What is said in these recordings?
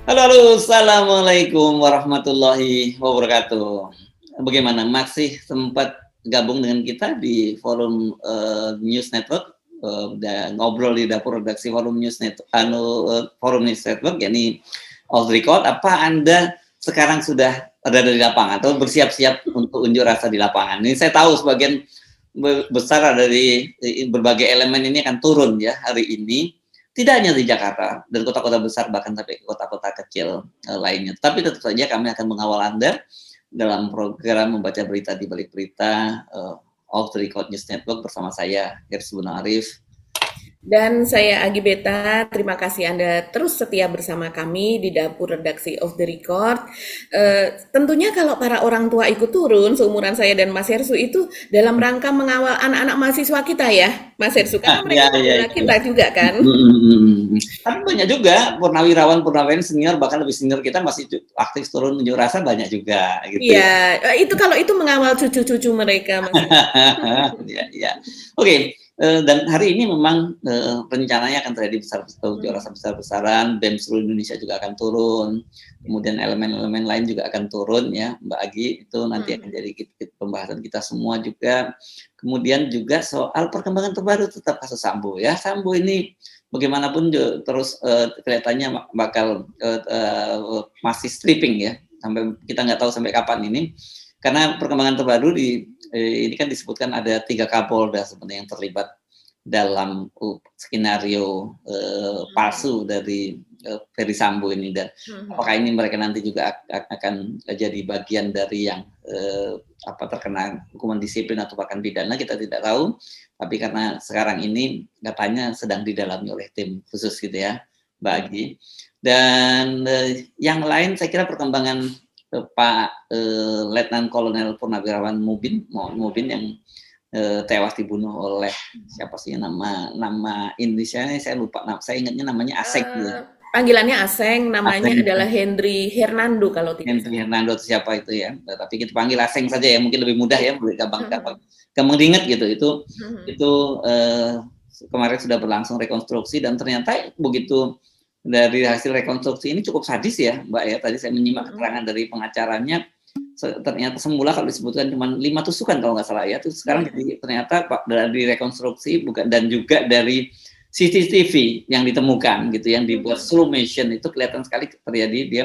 Halo, halo, assalamualaikum warahmatullahi wabarakatuh. Bagaimana, masih sempat gabung dengan kita di forum News Network dan ngobrol di dapur redaksi forum News Network, forum News Network, yakni off the record. Apa Anda sekarang sudah berada di lapangan atau bersiap-siap untuk unjuk rasa di lapangan? Ini saya tahu sebagian besar dari berbagai elemen ini akan turun ya hari ini. Tidak hanya di Jakarta dan kota-kota besar, bahkan sampai ke kota-kota kecil lainnya. Tapi tentu saja kami akan mengawal Anda dalam program membaca berita di balik berita Off the Record News Network bersama saya, Hirs Buna Arif. Dan saya Agi Beta, terima kasih Anda terus setia bersama kami di dapur redaksi Off the Record. Tentunya kalau para orang tua ikut turun, seumuran saya dan Mas Hersu itu dalam rangka mengawal anak-anak mahasiswa kita ya, Mas Hersu, karena mereka adalah kita juga kan. Tapi banyak juga purnawirawan senior, bahkan lebih senior kita masih aktif turun unjuk rasa, banyak juga. Gitu. Iya, itu kalau itu mengawal cucu-cucu mereka. Mas. Ya. Oke. Dan hari ini memang rencananya akan terjadi unjuk rasa besar-besaran, BEM seluruh Indonesia juga akan turun, kemudian elemen-elemen lain juga akan turun ya, Mbak Agi, itu nanti akan jadi pembahasan kita semua juga. Kemudian juga soal perkembangan terbaru tetap kasus Sambo ya, Sambo ini bagaimanapun terus kelihatannya bakal masih stripping ya, sampai kita nggak tahu sampai kapan ini, karena perkembangan terbaru ini kan disebutkan ada 3 Kapolda sebenarnya yang terlibat dalam skenario palsu dari Ferry Sambo ini, dan apakah ini mereka nanti juga akan jadi bagian dari yang terkena hukuman disiplin atau bahkan pidana, kita tidak tahu. Tapi karena sekarang ini katanya sedang didalami oleh tim khusus gitu ya, Mbak Agi. Dan yang lain saya kira perkembangan Pak Letnan Kolonel Purnawirawan Mubin yang tewas dibunuh oleh siapa sih nama Indonesia-nya saya lupa, saya ingatnya namanya Aseng Panggilannya Aseng, namanya adalah Henry Hernando kalau tidak salah. Henry Hernando siapa itu ya, tapi kita panggil Aseng saja ya, mungkin lebih mudah ya, gampang diingat gitu. Itu kemarin sudah berlangsung rekonstruksi, dan ternyata begitu dari hasil rekonstruksi ini cukup sadis ya, Mbak ya. Tadi saya menyimak keterangan dari pengacaranya, ternyata semula kalau disebutkan cuma 5 tusukan kalau nggak salah ya, terus sekarang ternyata dari rekonstruksi dan juga dari CCTV yang ditemukan gitu, yang dibuat slow motion, itu kelihatan sekali terjadi dia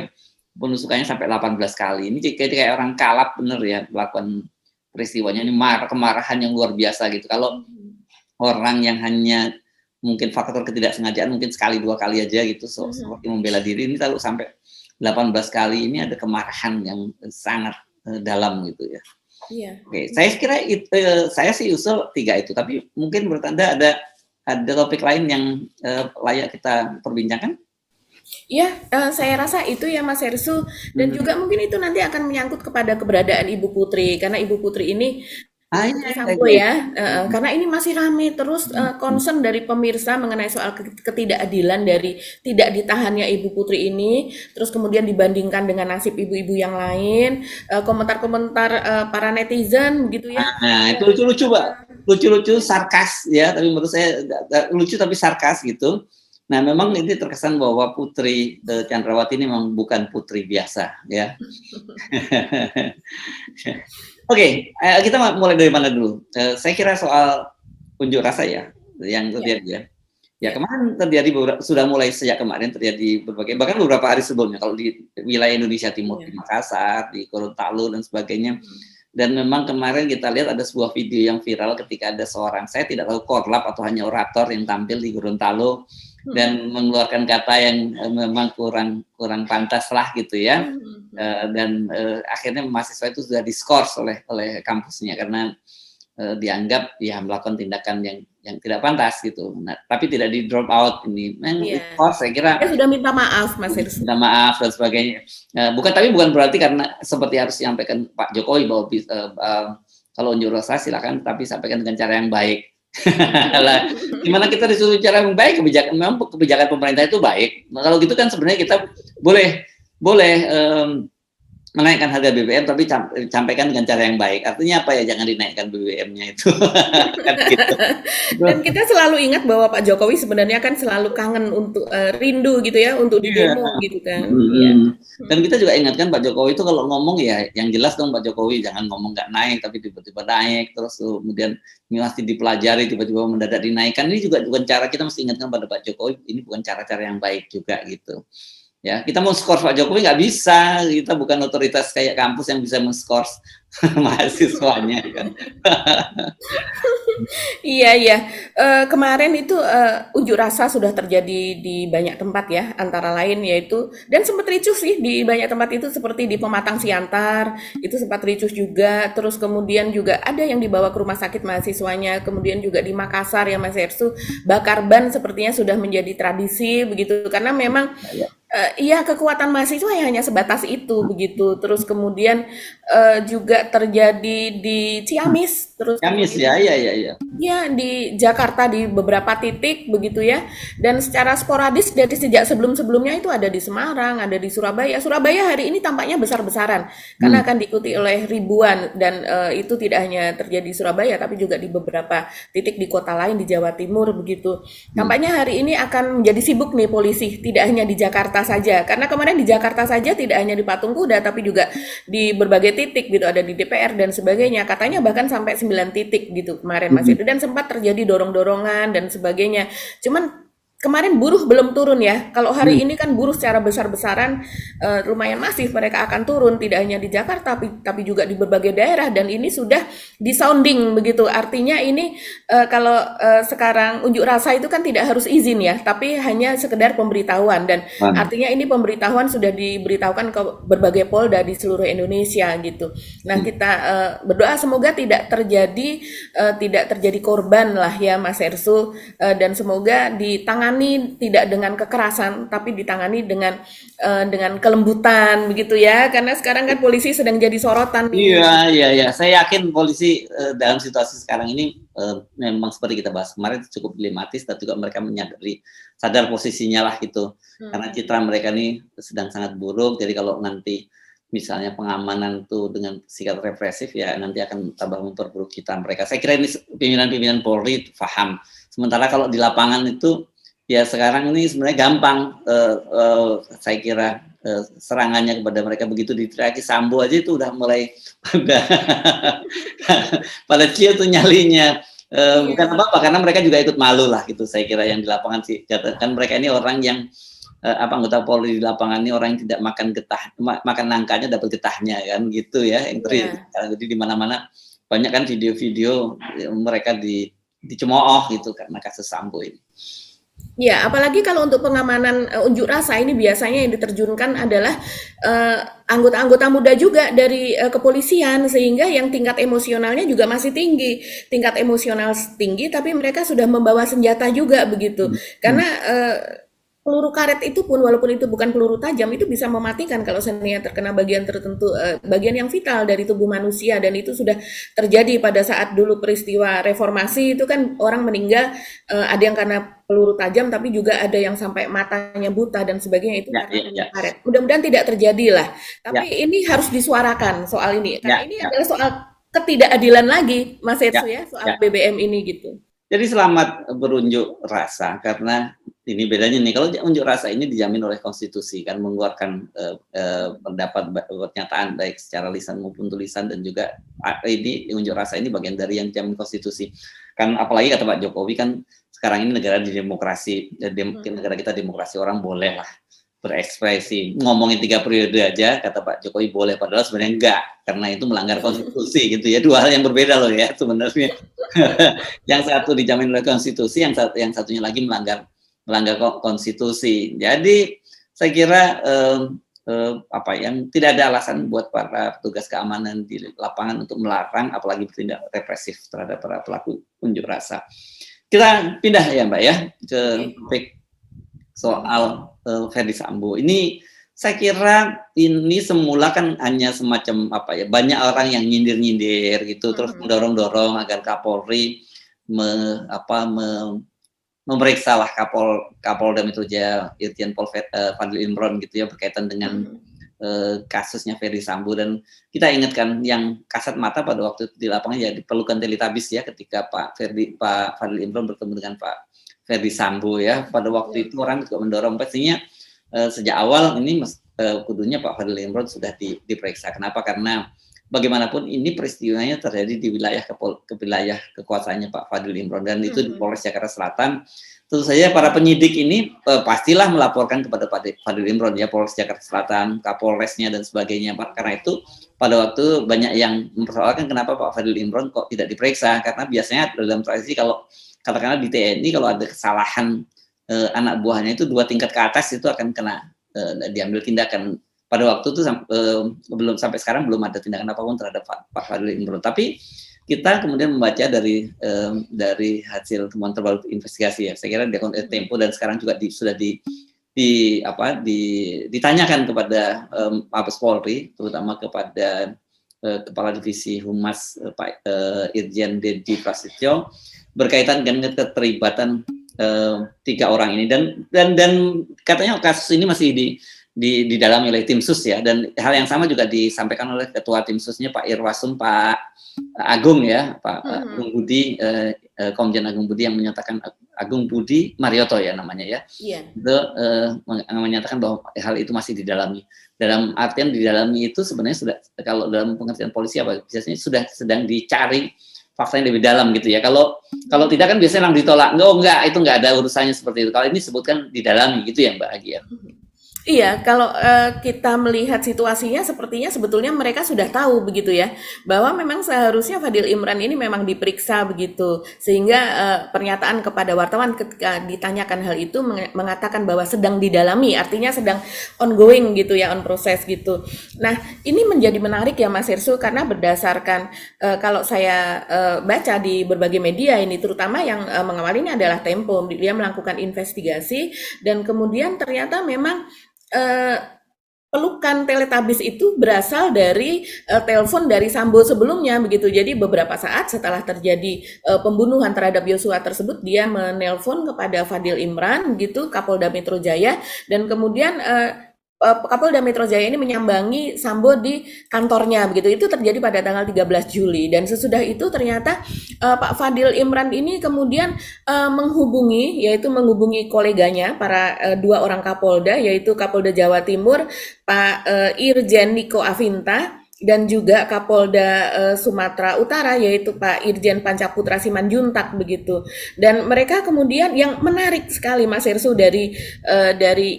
penusukannya sampai 18 kali. Ini kayak orang kalap bener ya melakukan peristiwanya. Ini kemarahan yang luar biasa gitu. Kalau orang yang hanya mungkin faktor ketidaksengajaan mungkin sekali 2 kali aja gitu, seperti membela diri, ini lalu sampai 18 kali, ini ada kemarahan yang sangat dalam gitu ya. Iya. Oke, saya kira saya sih usul 3 itu, tapi mungkin menurut Anda ada topik lain yang layak kita perbincangkan? Iya, saya rasa itu ya Mas Hersu, dan juga mungkin itu nanti akan menyangkut kepada keberadaan Ibu Putri, karena Ibu Putri ini Sambo ya, karena ini masih rame terus concern dari pemirsa mengenai soal ketidakadilan dari tidak ditahannya Ibu Putri ini, terus kemudian dibandingkan dengan nasib ibu-ibu yang lain, komentar-komentar para netizen gitu ya. Nah, itu lucu-lucu, Mbak. Lucu-lucu, sarkas ya, tapi menurut saya lucu tapi sarkas gitu. Nah, memang ini terkesan bahwa Putri Chandrawati ini memang bukan putri biasa ya. Oke, kita mulai dari mana dulu? Saya kira soal unjuk rasa ya, yang terjadi ya. Ya, kemarin terjadi sudah mulai sejak kemarin terjadi berbagai, bahkan beberapa hari sebelumnya kalau di wilayah Indonesia Timur, di Makassar, di Gorontalo dan sebagainya. Dan memang kemarin kita lihat ada sebuah video yang viral ketika ada seorang, saya tidak tahu korlap atau hanya orator, yang tampil di Gorontalo dan mengeluarkan kata yang memang kurang pantas lah gitu ya, dan akhirnya mahasiswa itu sudah diskors oleh kampusnya karena dianggap ya melakukan tindakan yang tidak pantas gitu. Nah, tapi tidak di drop out ini. Diskors, saya kira. Dia sudah minta maaf, Mas Hersu. Minta maaf dan sebagainya. Bukan berarti karena seperti harus disampaikan Pak Jokowi bahwa kalau unjuk rasa silakan, tapi sampaikan dengan cara yang baik. Gimana kita disuruh cara yang baik? Kebijakan pemerintah itu baik. Nah, kalau gitu kan sebenarnya kita boleh menaikkan harga BBM tapi sampaikan dengan cara yang baik. Artinya apa ya? Jangan dinaikkan BBM-nya itu. Kan gitu. Dan kita selalu ingat bahwa Pak Jokowi sebenarnya kan selalu kangen untuk rindu gitu ya untuk di Iya. demo gitu kan. Iya. Dan kita juga ingatkan Pak Jokowi itu kalau ngomong ya yang jelas dong Pak Jokowi, jangan ngomong nggak naik tapi tiba-tiba naik, terus kemudian ini masih dipelajari tiba-tiba mendadak dinaikkan. Ini juga bukan cara, kita mesti ingatkan pada Pak Jokowi, ini bukan cara-cara yang baik juga gitu. Ya, kita mau skor Pak Jokowi nggak bisa, kita bukan otoritas kayak kampus yang bisa men-skor mahasiswanya kan. Iya iya, kemarin itu, unjuk rasa sudah terjadi di banyak tempat ya, antara lain yaitu dan sempat ricuh sih di banyak tempat itu seperti di Pematang Siantar, itu sempat ricuh juga, terus kemudian juga ada yang dibawa ke rumah sakit mahasiswanya, kemudian juga di Makassar ya Mas Hersu, bakar ban sepertinya sudah menjadi tradisi begitu, karena memang Ya, iya, kekuatan mahasiswa ya hanya sebatas itu begitu. Terus kemudian juga terjadi di Ciamis, terus Kamis kemudian ya, ya, ya, ya. ya di Jakarta di beberapa titik begitu ya. Dan secara sporadis dari sejak sebelum-sebelumnya itu ada di Semarang, ada di Surabaya. Surabaya hari ini tampaknya besar-besaran karena akan diikuti oleh ribuan dan itu tidak hanya terjadi di Surabaya tapi juga di beberapa titik di kota lain di Jawa Timur begitu. Tampaknya hari ini akan menjadi sibuk nih polisi, tidak hanya di Jakarta saja. Karena kemarin di Jakarta saja tidak hanya di Patung Kuda tapi juga di berbagai titik gitu, ada di DPR dan sebagainya. Katanya bahkan sampai 9 titik gitu kemarin Mas Edu dan sempat terjadi dorong-dorongan dan sebagainya. Cuman kemarin buruh belum turun ya. Kalau hari ini kan buruh secara besar-besaran lumayan masif mereka akan turun tidak hanya di Jakarta tapi juga di berbagai daerah dan ini sudah disounding begitu. Artinya ini kalau sekarang unjuk rasa itu kan tidak harus izin ya, tapi hanya sekedar pemberitahuan dan artinya ini pemberitahuan sudah diberitahukan ke berbagai polda di seluruh Indonesia gitu. Nah, kita berdoa semoga tidak terjadi korban lah ya Mas Ersu dan semoga ditangani tidak dengan kekerasan tapi ditangani dengan kelembutan begitu ya karena sekarang kan polisi sedang jadi sorotan nih. Iya, iya, iya. Saya yakin polisi dalam situasi sekarang ini memang seperti kita bahas kemarin cukup dilematis, dan juga mereka sadar posisinya lah gitu. Karena citra mereka ini sedang sangat buruk. Jadi kalau nanti misalnya pengamanan tuh dengan sikap represif ya nanti akan tambah memperburuk citra mereka. Saya kira ini pimpinan-pimpinan Polri paham. Sementara kalau di lapangan itu ya sekarang ini sebenarnya gampang, saya kira serangannya kepada mereka begitu diteriaki Sambo aja itu udah mulai pada ciut tuh nyalinya. Bukan apa-apa karena mereka juga ikut malu lah gitu saya kira yang di lapangan sih. Kan mereka ini orang yang anggota Polri di lapangan ini orang yang tidak makan getah, makan nangkanya dapat getahnya kan gitu ya. Jadi di mana-mana banyak kan video-video mereka dicemooh gitu karena kasus Sambo ini. Ya, apalagi kalau untuk pengamanan unjuk rasa ini biasanya yang diterjunkan adalah anggota-anggota muda juga dari kepolisian sehingga yang tingkat emosionalnya juga masih tinggi. Tingkat emosional tinggi tapi mereka sudah membawa senjata juga begitu. Karena peluru karet itu pun walaupun itu bukan peluru tajam itu bisa mematikan kalau seandainya terkena bagian tertentu bagian yang vital dari tubuh manusia dan itu sudah terjadi pada saat dulu peristiwa reformasi itu kan orang meninggal ada yang karena peluru tajam tapi juga ada yang sampai matanya buta dan sebagainya itu karena karet. Mudah-mudahan tidak terjadi lah. Tapi ini harus disuarakan soal ini karena ini adalah soal ketidakadilan lagi Mas Etsu ya soal BBM ini gitu. Jadi selamat berunjuk rasa karena ini bedanya nih kalau unjuk rasa ini dijamin oleh konstitusi kan mengeluarkan pendapat pernyataan baik secara lisan maupun tulisan dan juga ini unjuk rasa ini bagian dari yang dijamin konstitusi kan apalagi kata Pak Jokowi kan sekarang ini negara di demokrasi negara kita demokrasi orang boleh lah berekspresi ngomongin 3 periode aja kata Pak Jokowi boleh padahal sebenarnya enggak karena itu melanggar konstitusi gitu ya dua hal yang berbeda loh ya sebenarnya yang satu dijamin oleh konstitusi yang satunya lagi melanggar konstitusi jadi saya kira yang tidak ada alasan buat para petugas keamanan di lapangan untuk melarang apalagi bertindak represif terhadap para pelaku unjuk rasa. Kita pindah ya Mbak ya ke topik soal Ferdy Sambo. Ini saya kira ini semula kan hanya semacam banyak orang yang nyindir-nyindir gitu terus mendorong-dorong agar Kapolri memeriksa lah Kapolda Metro Jaya Irjen Pol Fadlil Imron gitu ya berkaitan dengan kasusnya Ferdy Sambo, dan kita ingatkan yang kasat mata pada waktu itu di lapangan ya diperlukan Teletabis ya ketika Pak Fadil Imron bertemu dengan Pak Ferdy Sambo ya. Pada waktu itu orang juga mendorong pastinya sejak awal ini kudunya Pak Fadil Imron sudah diperiksa. Kenapa? Karena bagaimanapun ini peristiwanya terjadi di wilayah wilayah kekuasaannya Pak Fadil Imron, dan itu di Polres Jakarta Selatan. Tentu saja para penyidik ini pastilah melaporkan kepada Pak Fadil Imron ya, Polres Jakarta Selatan, Kapolresnya dan sebagainya. Karena itu pada waktu banyak yang mempersoalkan kenapa Pak Fadil Imron kok tidak diperiksa, karena biasanya dalam tradisi kalau katakanlah di TNI kalau ada kesalahan anak buahnya itu 2 tingkat ke atas itu akan kena diambil tindakan. Pada waktu itu belum sampai sekarang belum ada tindakan apapun terhadap Pak Fadil Imron. Tapi kita kemudian membaca dari hasil temuan terbaru investigasi ya. Saya kira di akun Tempo dan sekarang juga sudah ditanyakan kepada Mabes Polri, terutama kepada Kepala Divisi Humas Pak Irjen Dedi Prasetyo berkaitan dengan keterlibatan 3 orang ini, dan katanya kasus ini masih didalami oleh tim sus ya, dan hal yang sama juga disampaikan oleh ketua tim susnya Pak Irwasum, Pak Agung ya, Pak Agung Budi, Komjen Agung Budi yang menyatakan, Agung Budi Marioto ya namanya ya, itu menyatakan bahwa hal itu masih didalami. Dalam artian didalami itu sebenarnya sudah, kalau dalam pengertian polisi apa biasanya sudah sedang dicari fakta yang lebih dalam gitu ya. Kalau tidak kan biasanya langsung ditolak, enggak itu enggak ada urusannya seperti itu. Kalau ini sebutkan didalami gitu ya Mbak Agia. Iya, kalau kita melihat situasinya sepertinya sebetulnya mereka sudah tahu begitu ya, bahwa memang seharusnya Fadil Imran ini memang diperiksa begitu, sehingga pernyataan kepada wartawan ketika ditanyakan hal itu mengatakan bahwa sedang didalami, artinya sedang ongoing gitu ya, on proses gitu. Nah, ini menjadi menarik ya Mas Hersu, karena berdasarkan kalau saya baca di berbagai media ini, terutama yang mengawali ini adalah Tempo, dia melakukan investigasi dan kemudian ternyata memang pelukan Teletabis itu berasal dari telepon dari Sambo sebelumnya begitu. Jadi beberapa saat setelah terjadi pembunuhan terhadap Yosua tersebut, dia menelpon kepada Fadil Imran gitu, Kapolda Metro Jaya, dan kemudian Kapolda Metro Jaya ini menyambangi Sambo di kantornya begitu. Itu terjadi pada tanggal 13 Juli, dan sesudah itu ternyata Pak Fadil Imran ini kemudian menghubungi koleganya, para 2 orang Kapolda, yaitu Kapolda Jawa Timur Pak Irjen Niko Avinta, dan juga Kapolda Sumatera Utara yaitu Pak Irjen Pancaputra Simanjuntak begitu. Dan mereka kemudian, yang menarik sekali Mas Hersu dari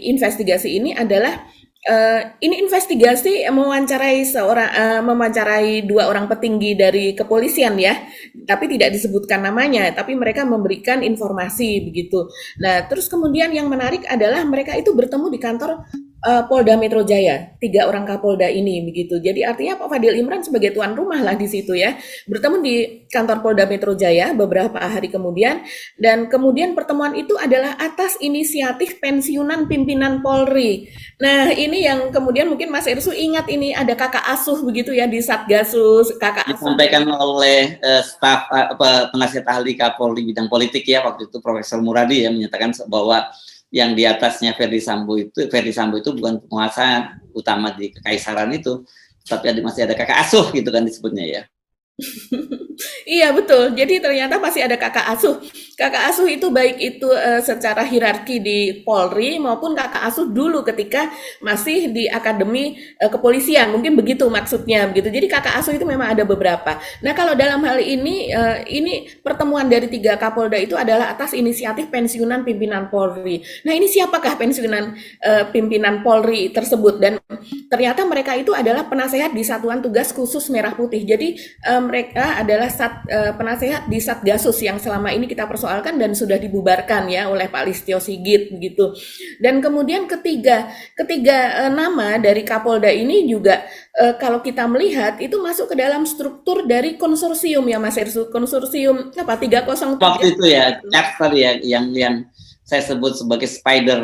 investigasi ini adalah ini investigasi mewawancarai 2 orang petinggi dari kepolisian ya, tapi tidak disebutkan namanya, tapi mereka memberikan informasi begitu. Nah, terus kemudian yang menarik adalah mereka itu bertemu di kantor Polda Metro Jaya, 3 orang Kapolda ini begitu. Jadi artinya Pak Fadil Imran sebagai tuan rumah lah di situ ya, bertemu di kantor Polda Metro Jaya beberapa hari kemudian, dan kemudian pertemuan itu adalah atas inisiatif pensiunan pimpinan Polri. Nah, ini yang kemudian mungkin Mas Hersu ingat, ini ada kakak asuh begitu ya di Satgasus, kakak asuh disampaikan oleh staf penasihat ahli Kapolri bidang politik ya waktu itu, Profesor Muradi ya, menyatakan bahwa yang di atasnya Ferdy Sambo itu bukan penguasa utama di kekaisaran itu, tapi masih ada kakak asuh gitu kan disebutnya ya. Iya betul, jadi ternyata masih ada kakak asuh. Kakak asuh itu baik itu secara hierarki di Polri maupun kakak asuh dulu ketika masih di Akademi Kepolisian, mungkin begitu maksudnya begitu. Jadi kakak asuh itu memang ada beberapa. Nah, kalau dalam hal ini pertemuan dari 3 Kapolda itu adalah atas inisiatif pensiunan pimpinan Polri. Nah, ini siapakah pensiunan pimpinan Polri tersebut? Dan ternyata mereka itu adalah penasehat di Satuan Tugas Khusus Merah Putih. Jadi mereka adalah penasehat di Satgasus yang selama ini kita persoalkan dan sudah dibubarkan ya oleh Pak Listio Sigit begitu. Dan kemudian ketiga nama dari Kapolda ini juga kalau kita melihat itu masuk ke dalam struktur dari konsorsium ya Mas Hersu, konsorsium 303 waktu itu ya, chapter ya yang saya sebut sebagai spider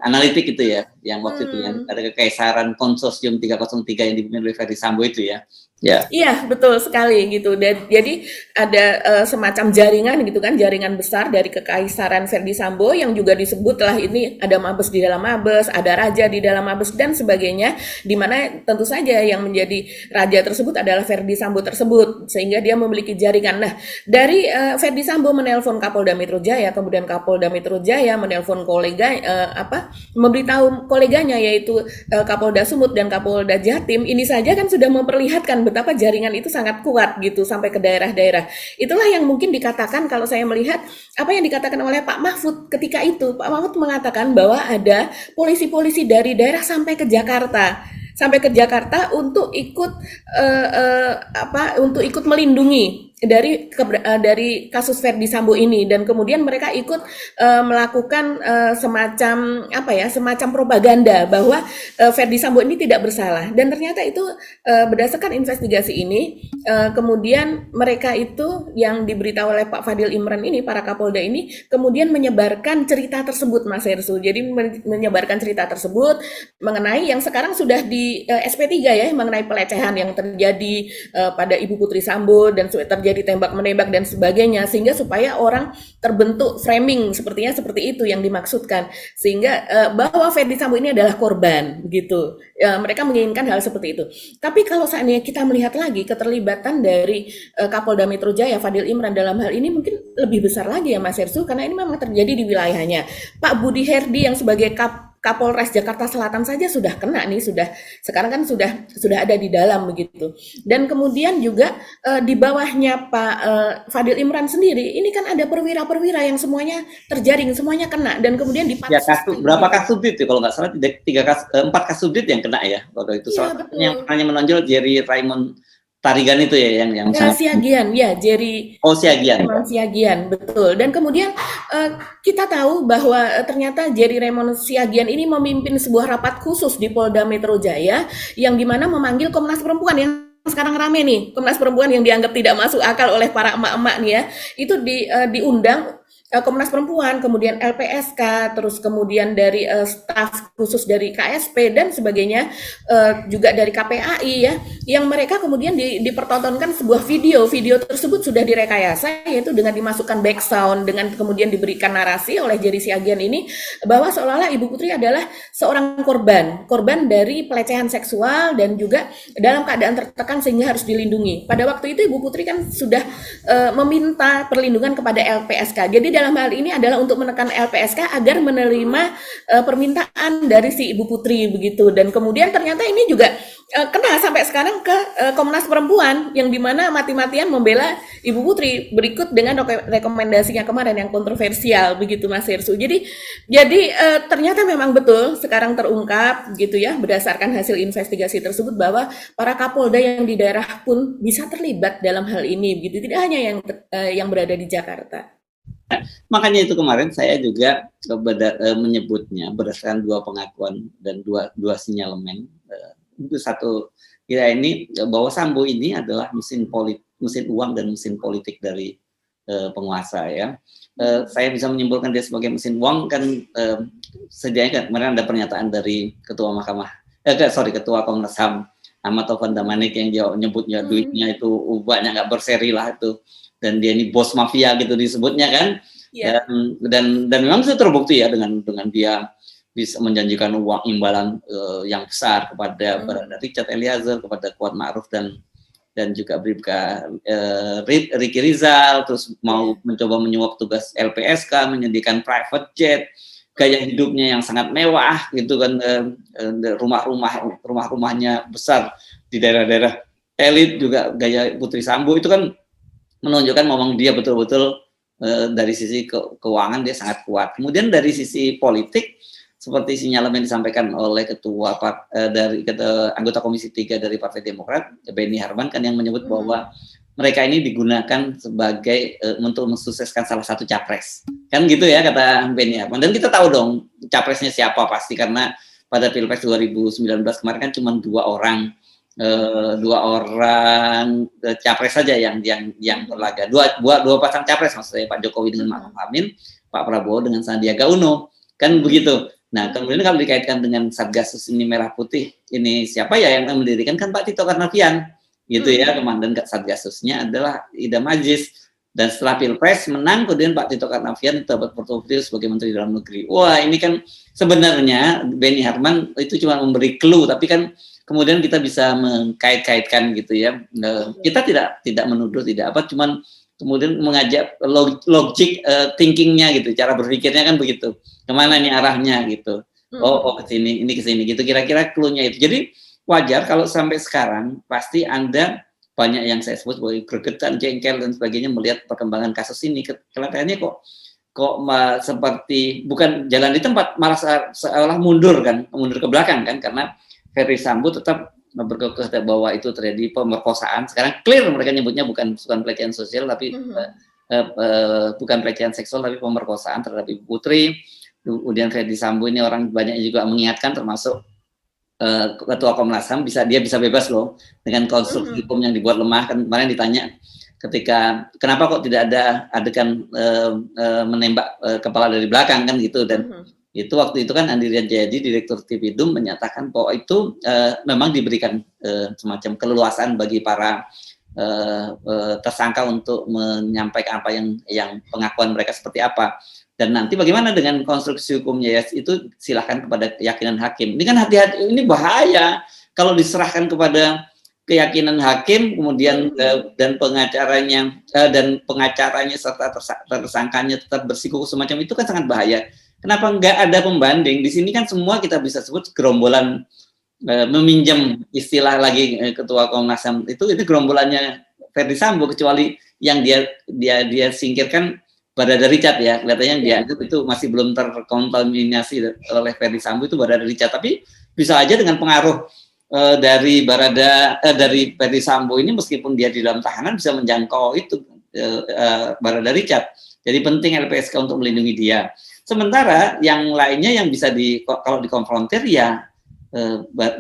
analitik itu ya, yang waktu itu yang ada kekaisaran konsorsium 303 yang dipimpin oleh Ferdy Sambo itu ya. Ya. Iya, betul sekali gitu. Dan jadi ada semacam jaringan gitu kan, jaringan besar dari kekaisaran Ferdi Sambo yang juga disebutlah ini ada mabes di dalam mabes, ada raja di dalam mabes dan sebagainya, di mana tentu saja yang menjadi raja tersebut adalah Ferdi Sambo tersebut, sehingga dia memiliki jaringan. Nah, dari Ferdi Sambo menelpon Kapolda Metro Jaya, kemudian Kapolda Metro Jaya menelpon kolega memberitahu koleganya yaitu Kapolda Sumut dan Kapolda Jatim, ini saja kan sudah memperlihatkan betapa jaringan itu sangat kuat gitu sampai ke daerah-daerah. Itulah yang mungkin dikatakan kalau saya melihat apa yang dikatakan oleh Pak Mahfud ketika itu. Pak Mahfud mengatakan bahwa ada polisi-polisi dari daerah sampai ke Jakarta untuk ikut untuk ikut melindungi dari kasus Ferdi Sambo ini, dan kemudian mereka ikut melakukan semacam propaganda bahwa Ferdi Sambo ini tidak bersalah, dan ternyata itu berdasarkan investigasi ini kemudian mereka itu yang diberitahu oleh Pak Fadil Imran ini, para Kapolda ini kemudian menyebarkan cerita tersebut, Mas Hersu. Jadi menyebarkan cerita tersebut mengenai yang sekarang sudah di SP3 ya, mengenai pelecehan yang terjadi pada Ibu Putri Sambo dan terjadi tembak-menembak dan sebagainya, sehingga supaya orang terbentuk framing sepertinya seperti itu yang dimaksudkan, sehingga bahwa Ferdi Sambo ini adalah korban gitu. Mereka menginginkan hal seperti itu. Tapi kalau seandainya kita melihat lagi keterlibatan dari Kapolda Metro Jaya Fadil Imran dalam hal ini mungkin lebih besar lagi ya Mas Hersu, karena ini memang terjadi di wilayahnya. Pak Budi Herdi yang sebagai Kapolres Jakarta Selatan saja sudah kena nih, sekarang kan sudah ada di dalam begitu. Dan kemudian juga di bawahnya Pak Fadil Imran sendiri, ini kan ada perwira-perwira yang semuanya terjaring, semuanya kena, dan kemudian Ya, berapa kasubdit ya kalau nggak salah, 4 kasubdit yang kena ya waktu itu. Iya, Salah yang hanya menonjol Jerry Raymond Tarigan itu ya yang sangat Siagian ya, Jerry Siagian. Raymond Siagian, betul. Dan kemudian kita tahu bahwa ternyata Jerry Raymond Siagian ini memimpin sebuah rapat khusus di Polda Metro Jaya yang dimana memanggil Komnas Perempuan yang sekarang rame nih, Komnas Perempuan yang dianggap tidak masuk akal oleh para emak-emak nih ya, itu diundang Komnas Perempuan, kemudian LPSK, terus kemudian dari staf khusus dari KSP dan sebagainya, juga dari KPAI ya, yang mereka kemudian dipertontonkan sebuah video tersebut sudah direkayasa, yaitu dengan dimasukkan back sound, dengan kemudian diberikan narasi oleh Jerry Siagian ini bahwa seolah-olah Ibu Putri adalah seorang korban dari pelecehan seksual dan juga dalam keadaan tertekan sehingga harus dilindungi. Pada waktu itu Ibu Putri kan sudah meminta perlindungan kepada LPSK. Jadi dalam hal ini adalah untuk menekan LPSK agar menerima permintaan dari si Ibu Putri begitu, dan kemudian ternyata ini juga kena sampai sekarang ke Komnas Perempuan yang dimana mati-matian membela Ibu Putri berikut dengan rekomendasinya kemarin yang kontroversial begitu Mas Hersu. Jadi ternyata memang betul sekarang terungkap gitu ya berdasarkan hasil investigasi tersebut bahwa para Kapolda yang di daerah pun bisa terlibat dalam hal ini begitu, tidak hanya yang berada di Jakarta. Makanya itu kemarin saya juga menyebutnya berdasarkan 2 pengakuan dan dua sinyalemen. Satu, ya ini bahwa Sambo ini adalah mesin uang dan mesin politik dari penguasa ya. Saya bisa menyimpulkan dia sebagai mesin uang kan sedianya kemarin ada pernyataan dari Ketua Komnas HAM Ahmad Taufan Damanik yang dia nyebutnya duitnya itu banyak nggak berseri lah itu, dan dia ini bos mafia gitu disebutnya kan. Yeah. Dan memang itu terbukti ya dengan dia bisa menjanjikan uang imbalan yang besar kepada Richard Eliezer, kepada Kuat Ma'ruf dan juga Bribka Ricky Rizal, terus mau mencoba menyuap tugas LPSK, menyediakan private jet, gaya hidupnya yang sangat mewah gitu kan, rumahnya besar di daerah-daerah elit, juga gaya Putri Sambo itu kan menunjukkan memang dia betul-betul dari sisi keuangan dia sangat kuat. Kemudian dari sisi politik seperti sinyalemen yang disampaikan oleh anggota Komisi 3 dari Partai Demokrat, Benny Harman kan yang menyebut bahwa mereka ini digunakan sebagai untuk mensukseskan salah satu capres. Kan gitu ya kata Benny Harman. Dan kita tahu dong capresnya siapa pasti, karena pada Pilpres 2019 kemarin kan cuma 2 orang capres saja yang berlaga. Dua pasang capres, maksudnya Pak Jokowi dengan Ma'ruf Amin, Pak Prabowo dengan Sandiaga Uno. Kan begitu. Nah, kemudian kalau dikaitkan dengan Satgasus ini merah putih, ini siapa ya yang mendirikan? Kan Pak Tito Karnavian gitu ya, komandan Satgasusnya adalah Idam Aziz. Dan setelah Pilpres menang, kemudian Pak Tito Karnavian dapat portofolio sebagai Menteri Dalam Negeri. Wah, ini kan sebenarnya Beni Harman itu cuma memberi clue, tapi kan kemudian kita bisa mengkait-kaitkan gitu ya. Kita tidak menuduh, tidak apa, cuman kemudian mengajak logic thinkingnya gitu, cara berpikirnya kan begitu. Kemana nih arahnya gitu. Oh ke sini, ini ke sini gitu. Kira-kira clue-nya itu. Jadi wajar kalau sampai sekarang pasti Anda banyak yang saya sebut sebagai gregetan, jengkel dan sebagainya melihat perkembangan kasus ini. Kelihatannya kok seperti bukan jalan di tempat, malah seolah mundur ke belakang kan, karena Ferdy Sambo tetap berkekuatan bahwa itu terjadi pemerkosaan. Sekarang clear mereka nyebutnya bukan pelecehan sosial, tapi bukan pelecehan seksual, tapi pemerkosaan terhadap Ibu Putri. Kemudian Ferdy Sambo ini orang banyak juga mengingatkan, termasuk Ketua Komnas HAM dia bisa bebas loh dengan konstruksi hukum yang dibuat lemah. Kan kemarin ditanya ketika kenapa kok tidak ada adegan menembak kepala dari belakang kan gitu, dan itu waktu itu kan Andirian Jayadi Direktur Tipidum menyatakan bahwa itu memang diberikan semacam keleluasaan bagi para tersangka untuk menyampaikan apa yang pengakuan mereka seperti apa. Dan nanti bagaimana dengan konstruksi hukumnya ya, itu silahkan kepada keyakinan hakim. Ini kan hati-hati, ini bahaya kalau diserahkan kepada keyakinan hakim, kemudian dan pengacaranya serta tersangkanya tetap bersikukuh semacam itu kan sangat bahaya. Kenapa nggak ada pembanding? Di sini kan semua kita bisa sebut gerombolan, meminjam istilah lagi Ketua Komnas HAM itu gerombolannya Ferdy Sambo, kecuali yang dia singkirkan Barada Richard ya, kelihatannya dia itu masih belum terkontaminasi oleh Ferdy Sambo, itu Barada Richard, tapi bisa aja dengan pengaruh dari Ferdy Sambo ini, meskipun dia di dalam tahanan bisa menjangkau itu Barada Richard. Jadi penting LPSK untuk melindungi dia. Sementara yang lainnya yang bisa kalau dikonfrontir ya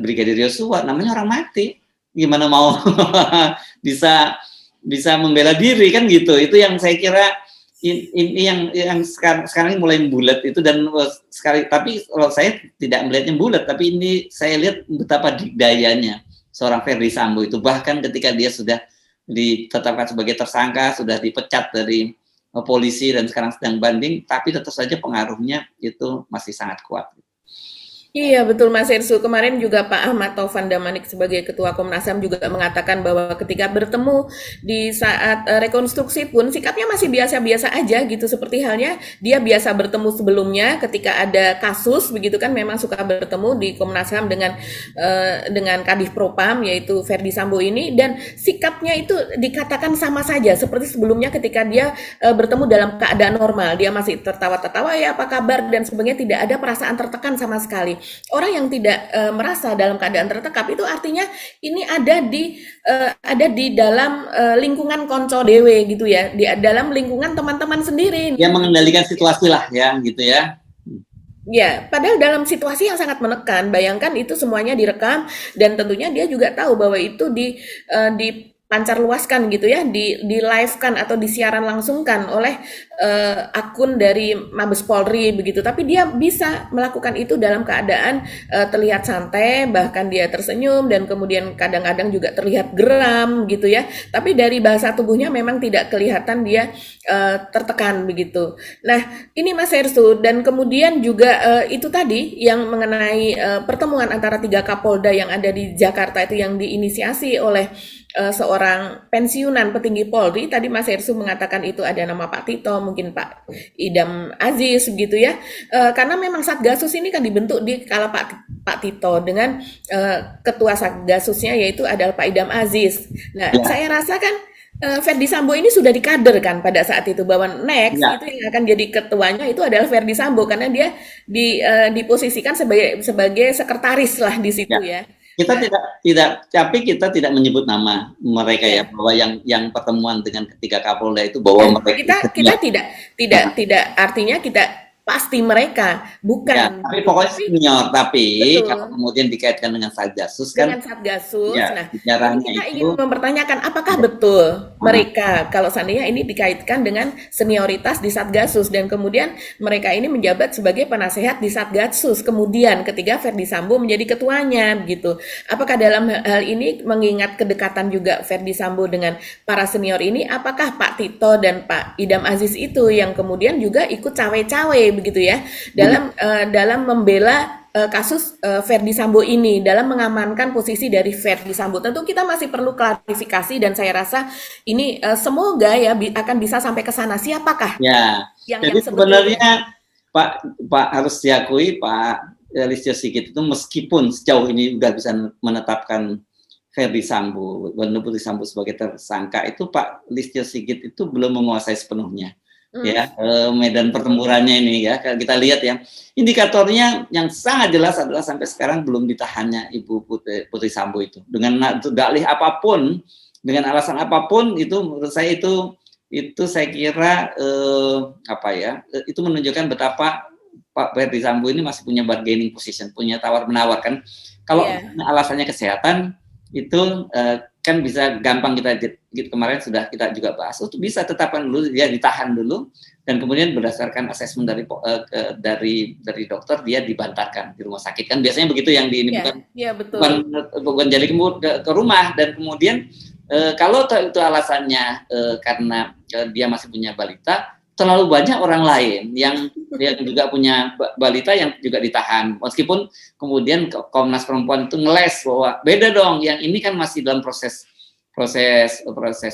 Brigadir Yosua, namanya orang mati, gimana mau bisa membela diri kan gitu. Itu yang saya kira ini yang sekarang mulai bulat itu, dan sekali, tapi kalau saya tidak melihatnya bulat, tapi ini saya lihat betapa dikdayanya seorang Ferdy Sambo itu, bahkan ketika dia sudah ditetapkan sebagai tersangka, sudah dipecat dari polisi dan sekarang sedang banding, tapi tetap saja pengaruhnya itu masih sangat kuat. Iya betul Mas Hersu, kemarin juga Pak Ahmad Taufan Damanik sebagai Ketua Komnas HAM juga mengatakan bahwa ketika bertemu di saat rekonstruksi pun sikapnya masih biasa-biasa aja gitu, seperti halnya dia biasa bertemu sebelumnya ketika ada kasus begitu kan, memang suka bertemu di Komnas HAM dengan Kadif Propam yaitu Ferdy Sambo ini, dan sikapnya itu dikatakan sama saja seperti sebelumnya ketika dia bertemu dalam keadaan normal, dia masih tertawa-tertawa ya apa kabar dan sebagainya, tidak ada perasaan tertekan sama sekali. Orang yang tidak merasa dalam keadaan tertekap itu artinya ini ada di dalam lingkungan konco dewe gitu ya, di dalam lingkungan teman-teman sendiri. Dia mengendalikan situasi lah ya gitu ya. Ya, padahal dalam situasi yang sangat menekan, bayangkan itu semuanya direkam dan tentunya dia juga tahu bahwa itu dipancar luaskan gitu ya, di live-kan atau disiaran langsungkan oleh akun dari Mabes Polri begitu, tapi dia bisa melakukan itu dalam keadaan terlihat santai, bahkan dia tersenyum dan kemudian kadang-kadang juga terlihat geram gitu ya, tapi dari bahasa tubuhnya memang tidak kelihatan dia tertekan begitu. Nah ini Mas Hersu, dan kemudian juga itu tadi yang mengenai pertemuan antara 3 Kapolda yang ada di Jakarta itu yang diinisiasi oleh seorang pensiunan petinggi Polri. Tadi Mas Hersu mengatakan itu ada nama Pak Tito, mungkin Pak Idam Aziz gitu ya, karena memang Satgasus ini kan dibentuk di kala Pak Tito dengan ketua Satgasusnya yaitu adalah Pak Idam Aziz. Nah saya rasa kan Ferdy Sambo ini sudah dikaderkan pada saat itu bahwa next itu yang akan jadi ketuanya itu adalah Ferdy Sambo, karena dia diposisikan sebagai sekretaris lah di situ ya. Kita tapi kita tidak menyebut nama mereka ya, bahwa yang pertemuan dengan ketiga Kapolda itu bahwa mereka kita tidak artinya kita pasti mereka, Ya, bukan tapi gitu. pokoknya Tapi senior. Tapi kalau betul. kemudian dikaitkan dengan Satgasus kan, Dengan Satgasus. ya Nah, ini bicaranya kita ingin itu, mempertanyakan apakah ya, betul ah, mereka kalau seandainya ini dikaitkan dengan senioritas di Satgasus dan kemudian mereka ini menjabat sebagai penasehat di Satgasus. Kemudian ketika Verdi Sambo menjadi ketuanya begitu. Apakah dalam hal ini mengingat kedekatan juga Verdi Sambo dengan para senior ini, apakah Pak Tito dan Pak Idam Aziz itu yang kemudian juga ikut cawe-cawe begitu ya dalam membela kasus Verdi Sambo ini dalam mengamankan posisi dari Verdi Sambo. Tentu kita masih perlu klarifikasi dan saya rasa ini semoga ya akan bisa sampai ke sana. Siapakah ya. yang Jadi sebetulnya? sebenarnya Pak harus diakui Pak Listio Sigit itu meskipun sejauh ini udah bisa menetapkan Verdi Sambo, Putri Sambo sebagai tersangka, itu Pak Listio Sigit itu belum menguasai sepenuhnya ya medan pertempurannya ini ya. Kalau kita lihat ya, indikatornya yang sangat jelas adalah sampai sekarang belum ditahannya Ibu Putri Sambo itu dengan dalih apapun, dengan alasan apapun, itu menurut saya itu saya kira apa ya, itu menunjukkan betapa Pak Verdi Sambo ini masih punya bargaining position, punya tawar menawar kan. Kalau alasannya kesehatan itu kan bisa gampang kita kemarin sudah kita juga bahas, itu bisa tetapkan dulu, dia ditahan dulu dan kemudian berdasarkan asesmen dari dokter dia dibantarkan di rumah sakit kan biasanya begitu yang di ini bukan jadi ke rumah dan kemudian kalau itu alasannya karena dia masih punya balita, terlalu banyak orang lain yang juga punya balita yang juga ditahan. Meskipun kemudian Komnas Perempuan itu ngeles bahwa beda dong, yang ini kan masih dalam proses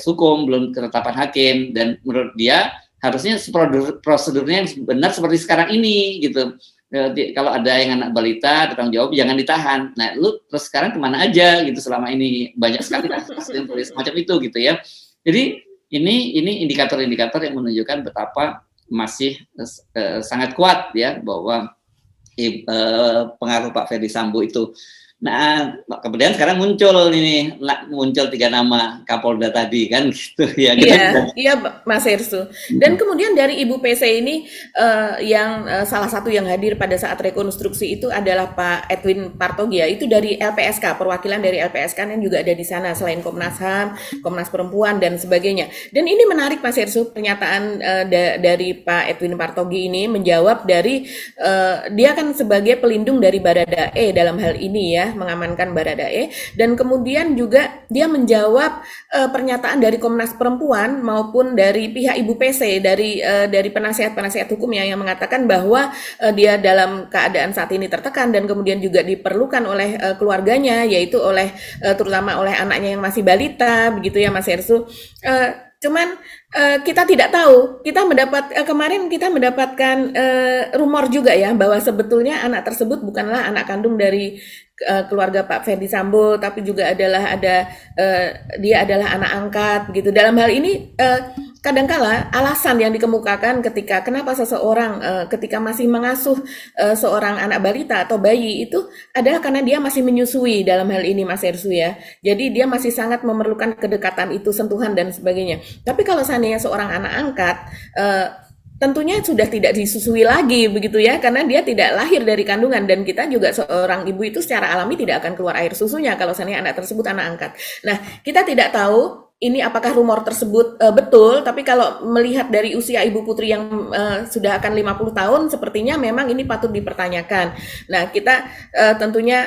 hukum, belum ketetapan hakim, dan menurut dia harusnya prosedurnya yang benar seperti sekarang ini gitu. Kalau ada yang anak balita bertanggung jawab jangan ditahan. Nah, lu terus sekarang kemana aja gitu selama ini, banyak sekali kasus yang semacam itu gitu ya. Jadi ini indikator-indikator yang menunjukkan betapa masih sangat kuat ya bahwa pengaruh Pak Verdi Sambo itu. Nah, kemudian sekarang muncul 3 nama Kapolda tadi kan gitu ya. Iya, Mas Hersu. Dan kemudian dari Ibu PC ini yang salah satu yang hadir pada saat rekonstruksi itu adalah Pak Edwin Partogia. Itu dari LPSK, perwakilan dari LPSK yang juga ada di sana selain Komnas HAM, Komnas Perempuan dan sebagainya. Dan ini menarik Mas Hersu, pernyataan dari Pak Edwin Partogi ini menjawab dari dia kan sebagai pelindung dari Baradae dalam hal ini ya, mengamankan Baradae, dan kemudian juga dia menjawab pernyataan dari Komnas Perempuan maupun dari pihak Ibu PC dari penasihat hukumnya yang mengatakan bahwa dia dalam keadaan saat ini tertekan dan kemudian juga diperlukan oleh keluarganya, yaitu terutama oleh anaknya yang masih balita begitu ya Mas Hersu. Cuman kita tidak tahu, kemarin kita mendapatkan rumor juga ya bahwa sebetulnya anak tersebut bukanlah anak kandung dari keluarga Pak Verdi Sambo, tapi juga dia adalah anak angkat gitu. Dalam hal ini kadangkala alasan yang dikemukakan kenapa seseorang ketika masih mengasuh seorang anak balita atau bayi itu adalah karena dia masih menyusui dalam hal ini Mas Hersu ya. Jadi dia masih sangat memerlukan kedekatan itu, sentuhan dan sebagainya. Tapi kalau seandainya seorang anak angkat tentunya sudah tidak disusui lagi begitu ya, karena dia tidak lahir dari kandungan dan kita juga seorang ibu itu secara alami tidak akan keluar air susunya kalau seandainya anak tersebut anak angkat. Nah, kita tidak tahu ini apakah rumor tersebut betul, tapi kalau melihat dari usia Ibu Putri yang sudah akan 50 tahun, sepertinya memang ini patut dipertanyakan. Nah, kita tentunya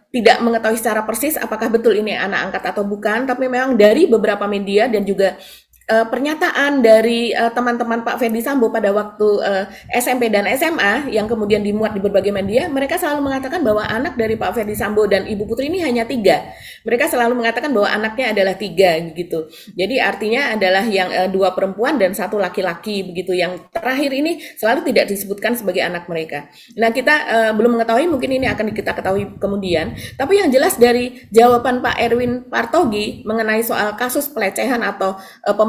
tidak mengetahui secara persis apakah betul ini anak angkat atau bukan, tapi memang dari beberapa media dan juga pernyataan dari teman-teman Pak Verdi Sambo pada waktu SMP dan SMA yang kemudian dimuat di berbagai media, mereka selalu mengatakan bahwa anak dari Pak Verdi Sambo dan Ibu Putri ini hanya 3. Mereka selalu mengatakan bahwa anaknya adalah 3 gitu. Jadi artinya adalah yang 2 perempuan dan 1 laki-laki begitu. Yang terakhir ini selalu tidak disebutkan sebagai anak mereka. Nah, kita belum mengetahui, mungkin ini akan kita ketahui kemudian. Tapi yang jelas dari jawaban Pak Edwin Partogi mengenai soal kasus pelecehan atau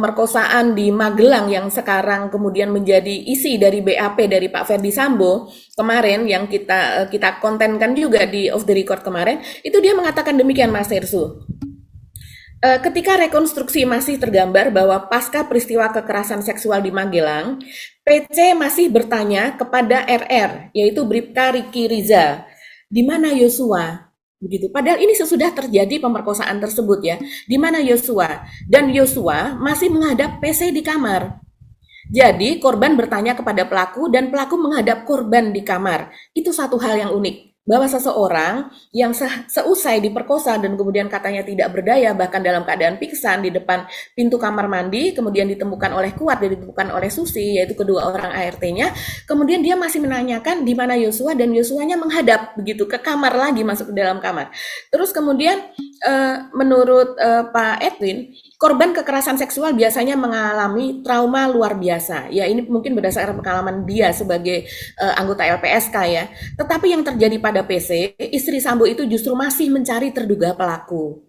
pemerkosaan di Magelang yang sekarang kemudian menjadi isi dari BAP dari Pak Verdi Sambo kemarin yang kita kontenkan juga di off the record kemarin, itu dia mengatakan demikian Mas Hersu. Ketika rekonstruksi masih tergambar bahwa pasca peristiwa kekerasan seksual di Magelang, PC masih bertanya kepada RR, yaitu Bribka Riki Rizal, di mana Yosua? Begitu. Padahal ini sesudah terjadi pemerkosaan tersebut ya. Di mana Yosua? Dan Yosua masih menghadap PC di kamar. Jadi korban bertanya kepada pelaku dan pelaku menghadap korban di kamar. Itu satu hal yang unik. Bahwa seseorang yang seusai diperkosa dan kemudian katanya tidak berdaya, bahkan dalam keadaan pingsan di depan pintu kamar mandi, kemudian ditemukan oleh Kuat dan ditemukan oleh Susi, yaitu kedua orang ART-nya, kemudian dia masih menanyakan di mana Yosua, dan Yosuanya menghadap begitu ke kamar lagi, masuk ke dalam kamar. Terus kemudian menurut Pak Edwin, korban kekerasan seksual biasanya mengalami trauma luar biasa. Ya, ini mungkin berdasarkan pengalaman dia sebagai anggota LPSK ya. Tetapi yang terjadi pada PC, istri Sambo itu justru masih mencari terduga pelaku.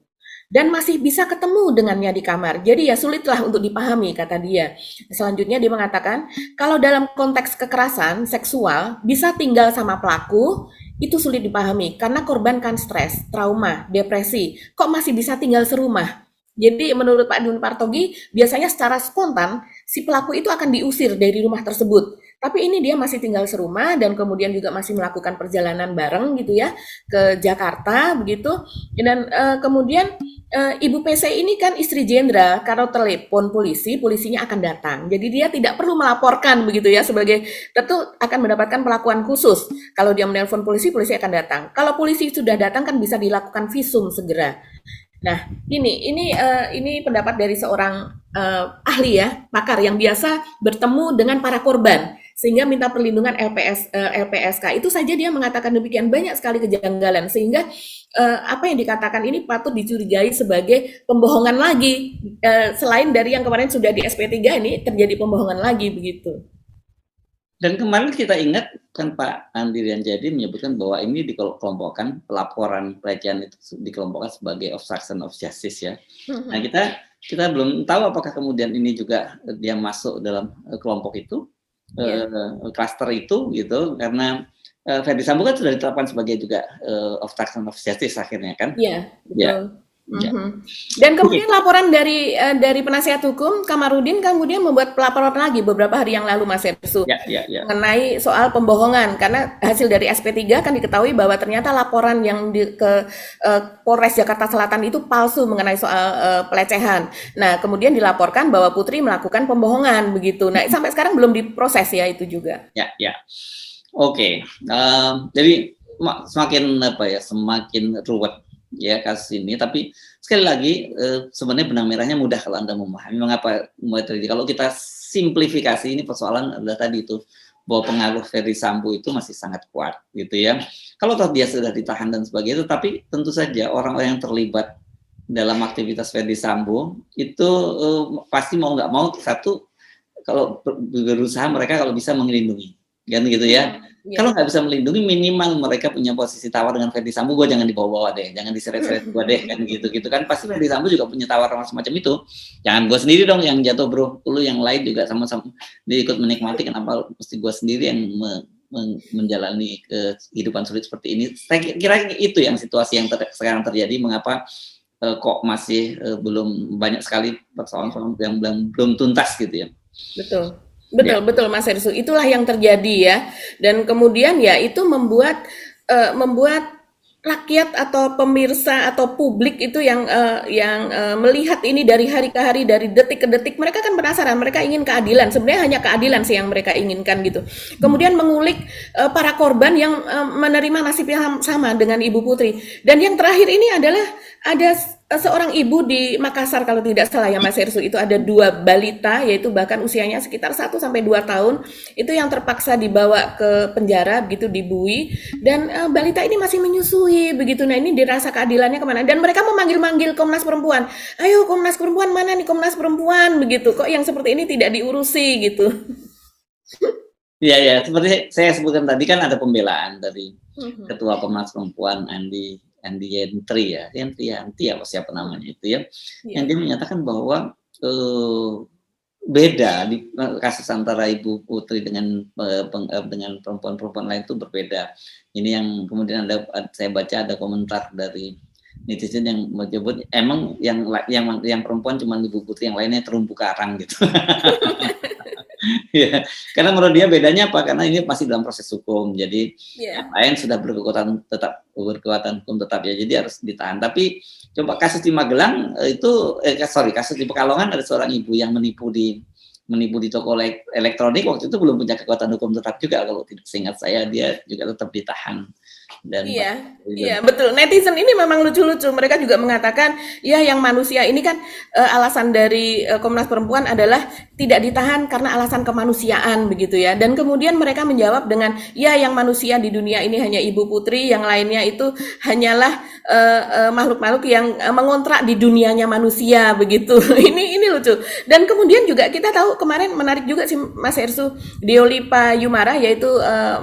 Dan masih bisa ketemu dengannya di kamar. Jadi ya sulitlah untuk dipahami, kata dia. Selanjutnya dia mengatakan, kalau dalam konteks kekerasan seksual, bisa tinggal sama pelaku, itu sulit dipahami. Karena korban kan stres, trauma, depresi. Kok masih bisa tinggal serumah? Jadi menurut Pak Dun Partogi, biasanya secara spontan, si pelaku itu akan diusir dari rumah tersebut. Tapi ini dia masih tinggal serumah dan kemudian juga masih melakukan perjalanan bareng gitu ya ke Jakarta begitu. Dan kemudian Ibu PC ini kan istri jenderal, kalau telepon polisi, polisinya akan datang. Jadi dia tidak perlu melaporkan begitu ya sebagai tentu akan mendapatkan perlakuan khusus. Kalau dia menelpon polisi, polisi akan datang. Kalau polisi sudah datang kan bisa dilakukan visum segera. Nah, ini pendapat dari seorang ahli ya, pakar yang biasa bertemu dengan para korban sehingga minta perlindungan LPSK. Itu saja dia mengatakan demikian, banyak sekali kejanggalan sehingga apa yang dikatakan ini patut dicurigai sebagai pembohongan lagi, selain dari yang kemarin sudah di SP3 ini terjadi pembohongan lagi begitu. Dan kemarin kita ingat kan Pak Andirian Jadi menyebutkan bahwa ini dikelompokkan, pelaporan pelecehan itu dikelompokkan sebagai obstruction of justice ya. Nah kita belum tahu apakah kemudian ini juga dia masuk dalam kelompok itu, klaster itu gitu, karena Ferdi Sambo kan sudah ditetapkan sebagai juga obstruction of justice akhirnya kan. Iya, betul. Ya. Dan kemudian laporan dari penasihat hukum Kamarudin kemudian membuat pelaporan lagi beberapa hari yang lalu Mas Ersu mengenai soal pembohongan, karena hasil dari SP3 kan diketahui bahwa ternyata laporan yang ke Polres Jakarta Selatan itu palsu mengenai soal pelecehan. Nah kemudian dilaporkan bahwa Putri melakukan pembohongan begitu. Nah sampai sekarang belum diproses ya itu juga. Oke. Jadi semakin ruwet ya kasus ini, tapi sekali lagi sebenarnya benang merahnya mudah kalau Anda memahami mengapa mulai terjadi. Kalau kita simplifikasi, ini persoalan adalah tadi itu bahwa pengaruh Ferdi Sambo itu masih sangat kuat gitu ya. Kalau toh dia sudah ditahan dan sebagainya, tapi tentu saja orang-orang yang terlibat dalam aktivitas Ferdi Sambo itu pasti mau nggak mau, satu, kalau berusaha mereka kalau bisa melindungi kan gitu ya. Kalau nggak bisa melindungi, minimal mereka punya posisi tawar dengan Ferdi Sambo, gue jangan dibawa-bawa deh, jangan diseret-seret gue deh, kan gitu kan. Pasti Ferdi Sambo juga punya tawaran semacam itu. Jangan gue sendiri dong yang jatuh bro, lu yang lain juga sama-sama dia ikut menikmati, kenapa mesti gue sendiri yang menjalani kehidupan sulit seperti ini. Saya kira itu yang situasi yang sekarang terjadi, mengapa kok masih belum banyak sekali persoalan yang belum tuntas gitu ya. Betul Mas Ersu, itulah yang terjadi ya. Dan kemudian ya itu membuat rakyat atau pemirsa atau publik itu yang melihat ini dari hari ke hari, dari detik ke detik, mereka kan penasaran, mereka ingin keadilan. Sebenarnya hanya keadilan sih yang mereka inginkan gitu. Kemudian mengulik para korban yang menerima nasib yang sama dengan Ibu Putri. Dan yang terakhir ini adalah ada seorang ibu di Makassar kalau tidak salah ya Mas Ersu, itu ada 2 balita, yaitu bahkan usianya sekitar 1-2 tahun, itu yang terpaksa dibawa ke penjara begitu, dibui, dan balita ini masih menyusui begitu. Nah ini dirasa keadilannya kemana, dan mereka memanggil-manggil Komnas Perempuan, ayo Komnas Perempuan, mana nih Komnas Perempuan begitu, kok yang seperti ini tidak diurusi gitu. Iya, seperti saya sebutkan tadi kan ada pembelaan dari Ketua Komnas Perempuan Andi Yentri apa siapa namanya itu ya, yang dia menyatakan bahwa beda di kasus antara Ibu Putri dengan perempuan-perempuan lain itu berbeda. Ini yang kemudian saya baca ada komentar dari netizen yang menyebut emang yang perempuan cuma Ibu Putri, yang lainnya terumpu karang gitu. Ya, karena menurut dia bedanya apa? Karena ini masih dalam proses hukum, jadi yang lain sudah berkekuatan hukum tetap ya, jadi harus ditahan. Tapi coba kasus di Magelang kasus di Pekalongan ada seorang ibu yang menipu di toko elektronik, waktu itu belum punya kekuatan hukum tetap juga, kalau tidak seingat saya dia juga tetap ditahan. Dan Iya, betul. Netizen ini memang lucu-lucu. Mereka juga mengatakan, ya yang manusia ini kan alasan dari Komnas Perempuan adalah tidak ditahan karena alasan kemanusiaan begitu ya. Dan kemudian mereka menjawab dengan, ya yang manusia di dunia ini hanya Ibu Putri, yang lainnya itu hanyalah makhluk-makhluk yang mengontrak di dunianya manusia begitu. Ini lucu. Dan kemudian juga kita tahu kemarin menarik juga sih Mas Ersu, Diolipa Yumara, yaitu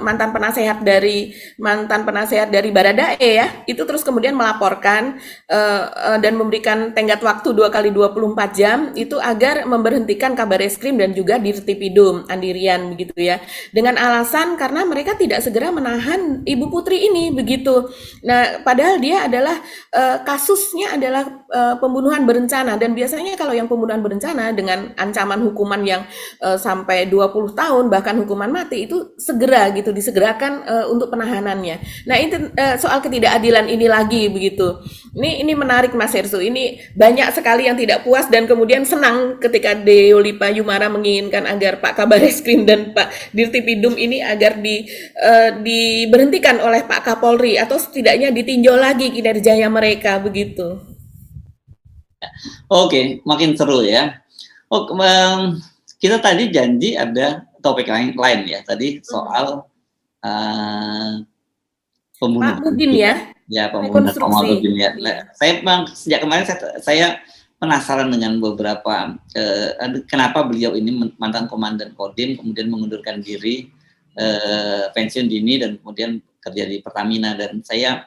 mantan penasehat dari Baradae ya, itu terus kemudian melaporkan dan memberikan tenggat waktu 2 kali 24 jam itu agar memberhentikan Kabar Eskrim dan juga Dirtipidum Andirian begitu ya, dengan alasan karena mereka tidak segera menahan Ibu Putri ini begitu. Nah, padahal dia adalah kasusnya adalah pembunuhan berencana, dan biasanya kalau yang pembunuhan berencana dengan ancaman hukuman yang sampai 20 tahun bahkan hukuman mati itu segera gitu disegerakan untuk penahanannya. Nah, itu soal ketidakadilan ini lagi begitu. Ini menarik Mas Hersu. Ini banyak sekali yang tidak puas dan kemudian senang ketika Diolipa Yumara menginginkan agar Pak Kabar Eskrim dan Pak Dirtipidum ini agar diberhentikan oleh Pak Kapolri atau setidaknya ditinjau lagi kinerjanya mereka begitu. Oke, makin seru ya. Kita tadi janji ada topik lain ya. Tadi soal pembunuhan. Pak Mubin ya? Ya, pembunuhan Pak Mubin ya. Saya memang sejak kemarin saya penasaran dengan beberapa kenapa beliau ini mantan komandan Kodim kemudian mengundurkan diri, pensiun dini, dan kemudian kerja di Pertamina, dan saya